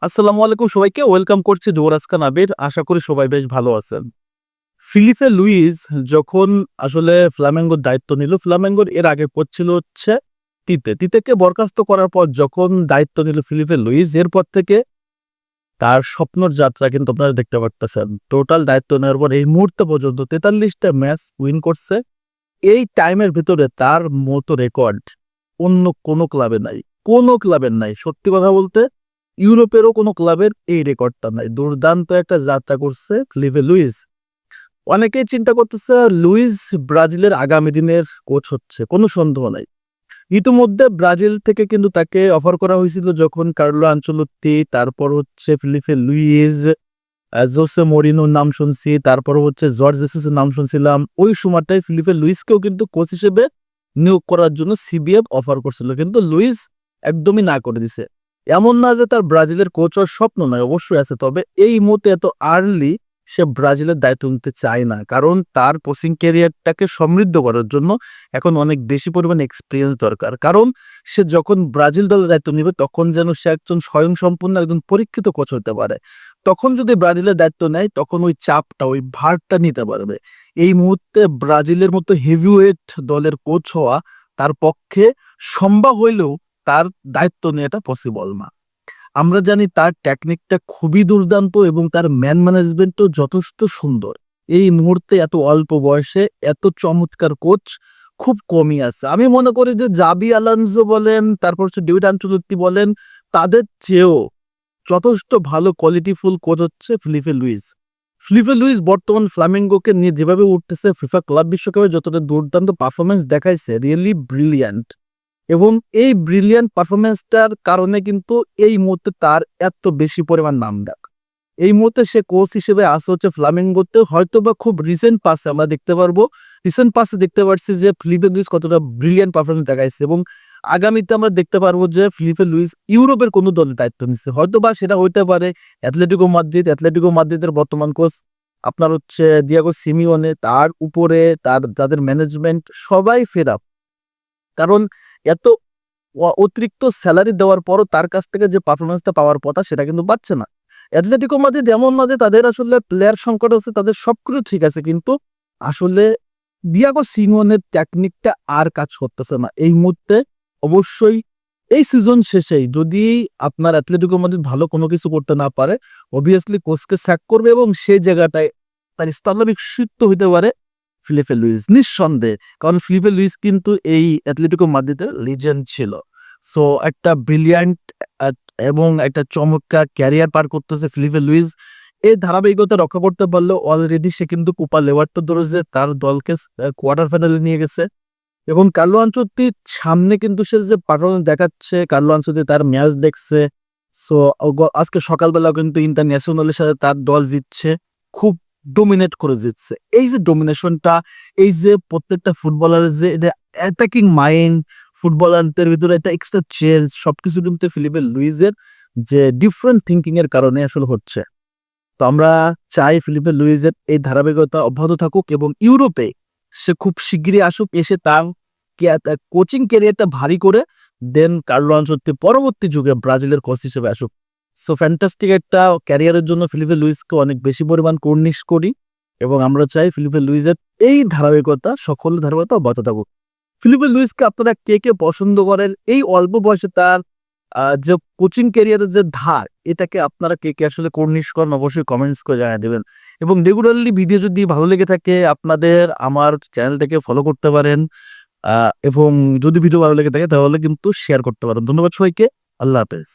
আসসালামু আলাইকুম সবাইকে ওয়েলকাম করছি যুবরাজ খান আবির। আশা করি সবাই বেশ ভালো আছেন। ফিলিপে লুইস যখন আসলে ফ্লামেঙ্গোর দায়িত্ব নিল, ফ্লামেঙ্গোর এর আগে কোচ ছিল হচ্ছে তিতেকে বরখাস্ত করার পর যখন দায়িত্ব নিল ফিলিপে লুইস, এরপর থেকে তার স্বপ্নর যাত্রা কিন্তু আপনারা দেখতে পারতেছেন। টোটাল দায়িত্ব নেওয়ার পর এই মুহূর্তে পর্যন্ত 43টা ম্যাচ উইন করছে। এই টাইমের ভিতরে তার মতো রেকর্ড অন্য কোনো ক্লাবে নাই, কোনো ক্লাবের নাই। সত্যি কথা বলতে ইউরোপেরও কোনো ক্লাবের এই রেকর্ডটা নাই। দুর্দান্ত একটা যাত্রা করছে ফিলিপে লুইস। অনেকেই চিন্তা করতেছে লুইস ব্রাজিলের আগামী দিনের কোচ হচ্ছে, কোনো সন্দেহ নাই। ইতিমধ্যে ব্রাজিল থেকে কিন্তু তাকে অফার করা হয়েছিল, যখন কার্লো আনচেলত্তি, তারপর হচ্ছে ফিলিপে লুইস, জোসে মরিনোর নাম শুনছি, তারপর হচ্ছে জর্জ জেসুসের নাম শুনছিলাম। ওই সময়টায় ফিলিপে লুইসকেও কিন্তু কোচ হিসেবে নিয়োগ করার জন্য সিবিএফ অফার করছিল, কিন্তু লুইস একদমই না করে দিছে। এমন না যে তার ব্রাজিলের কোচ হওয়ার স্বপ্ন নয়, অবশ্যই আছে, তবে এই মুহূর্তে এত আর্লি সে ব্রাজিলের দায়িত্ব নিতে চায় না, কারণ তার কোচিং ক্যারিয়ারটাকে সমৃদ্ধ করার জন্য এখন অনেক বেশি পরিমাণে এক্সপিরিয়েন্স দরকার। কারণ সে যখন ব্রাজিল দলের দায়িত্ব নিবে তখন যেন সে একজন স্বয়ংসম্পূর্ণ একজন পরীক্ষিত কোচ হতে পারে। তখন যদি ব্রাজিলের দায়িত্ব নেয় তখন ওই চাপটা, ওই ভারটা নিতে পারবে। এই মুহূর্তে ব্রাজিলের মতো হেভিওয়েট দলের কোচ হওয়া তার পক্ষে সম্ভব হইলেও তার দায়িত্ব নেওয়াটা পসিবল না। আমরা জানি তার টেকনিকটা খুবই দুর্দান্ত এবং তার ম্যান ম্যানেজমেন্টও যথেষ্ট সুন্দর। এই মুহূর্তে এত অল্প বয়সে এত চমৎকার কোচ খুব কমই আছে। আমি মনে করি যে জাবি আলোনসো বলেন, তারপর হচ্ছে ডেভিড আনচেলত্তি বলেন, তাদের চেয়েও যথেষ্ট ভালো কোয়ালিটিফুল কোচ হচ্ছে ফিলিপে লুইস। ফিলিপে লুইস বর্তমান ফ্লামেঙ্গোকে নিয়ে যেভাবে উঠতেছে, ফিফা ক্লাব বিশ্বকাপে যতটা দুর্দান্ত পারফরমেন্স দেখাইছে, রিয়েলি ব্রিলিয়ান্ট। এবং এই ব্রিলিয়ান্ট পারফরমেন্সটার কারণে কিন্তু এই মুহূর্তে তার এত বেশি পরিমাণ নাম ডাক। এই মুহূর্তে সে কোচ হিসেবে আসে হচ্ছে ফ্লামেঙ্গোতে। হয়তো বা খুব রিসেন্ট পাসে আমরা দেখতে পারবো, রিসেন্ট পাসে দেখতে পারছি যে ফিলিপে লুইস কতটা ব্রিলিয়ান্ট পারফরমেন্স দেখাইছে, এবং আগামীতে আমরা দেখতে পারবো যে ফিলিপে লুইস ইউরোপের কোনো দলে দায়িত্ব নিচ্ছে। হয়তো বা সেটা হইতে পারে অ্যাথলেটিকো মাদ্রিদের বর্তমান কোচ আপনার হচ্ছে দিয়াগো সিমিওনে, তার উপরে তাদের ম্যানেজমেন্ট সবাই ফেরা। কারণ এত অতিরিক্ত স্যালারি দেওয়ার পরও তার কাছ থেকে যে পারফরমেন্সটা পাওয়ার কথা সেটা কিন্তু পাচ্ছে না। অ্যাথলেটিকো মাদ্রিদ এমন না যে তাদের আসলে প্লেয়ার সংকট আছে, তাদের সবকিছু ঠিক আছে, কিন্তু আসলে ডিয়েগো সিমিওনের টেকনিকটা আর কাজ করতেছে না এই মুহূর্তে। অবশ্যই এই সিজন শেষেই যদি আপনার অ্যাথলেটিকো মাদ্রিদ ভালো কোনো কিছু করতে না পারে, অবভিয়াসলি কোচকে স্যাক করবে এবং সেই জায়গাটায় তার স্থলাভিষিক্ত হইতে পারে ফিলিপে লুইস, নিঃসন্দেহে। কারণ ফিলিপে লুইস কিন্তু এই অ্যাথলেটিকো মাদ্রিদের লিজেন্ড ছিল। সো একটা ব্রিলিয়ান্ট এবং একটা চমৎকার ক্যারিয়ার পার করতেছে ফিলিপে লুইস। এই ধারাবাহিকতা রক্ষা করতে পারলে অলরেডি সে কিন্তু কোপা লিবার্তাদোরেসে তার দলকে কোয়ার্টার ফাইনালে নিয়ে গেছে। এবং কার্লো আনচেলত্তির সামনে কিন্তু সে যে পারফরমেন্স দেখাচ্ছে, কার্লো আনচেলত্তি তার ম্যাচ দেখছে। সো আজকে সকালবেলা কিন্তু ইন্টারন্যাশনালের সাথে তার দল জিতছে, খুব ডোমিনেট করে জিতছে। এই যে ডোমিনেশনটা, এই যে প্রত্যেকটা ফুটবলারের যে এটা অ্যাটাকিং মাইন্ড, ফুটবলারদের ভিতরে একটা এক্সট্রা চেঞ্জ, সবকিছু কিন্তু ফিলিপে লুইসের যে ডিফারেন্ট থিঙ্কিং এর কারণে আসলে হচ্ছে। তো আমরা চাই ফিলিপে লুইসের এই ধারাবাহিকতা অব্যাহত থাকুক এবং ইউরোপে সে খুব শিগগিরই আসুক, এসে তার কোচিং ক্যারিয়ারটা ভারী করে দেন কার্লো আনচেলত্তি পরবর্তী যুগে ব্রাজিলের কোচ হিসেবে আসুক। সো ফ্যান্টাস্টিক একটা ক্যারিয়ারের জন্য ফিলিপে লুইসকে অনেক বেশি পরিমাণ কর্নিশ করি, এবং আমরা চাই ফিলিপে লুইসের এই ধারাবাহিকতা, সকল ধারাবাহিকতা অব্যাহত থাকুক। ফিলিপে লুইসকে আপনারা কে কে পছন্দ করেন? এই অল্প বয়সে তার যে কোচিং ক্যারিয়ারের যে ধার, এটাকে আপনারা কে কে আসলে কর্নিশ করেন অবশ্যই কমেন্টস করে জানিয়ে দেবেন। এবং রেগুলারলি ভিডিও যদি ভালো লেগে থাকে আপনাদের আমার চ্যানেলটাকে ফলো করতে পারেন, এবং যদি ভিডিও ভালো লেগে থাকে তাহলে কিন্তু শেয়ার করতে পারেন। ধন্যবাদ সবাইকে। আল্লাহ হাফেজ।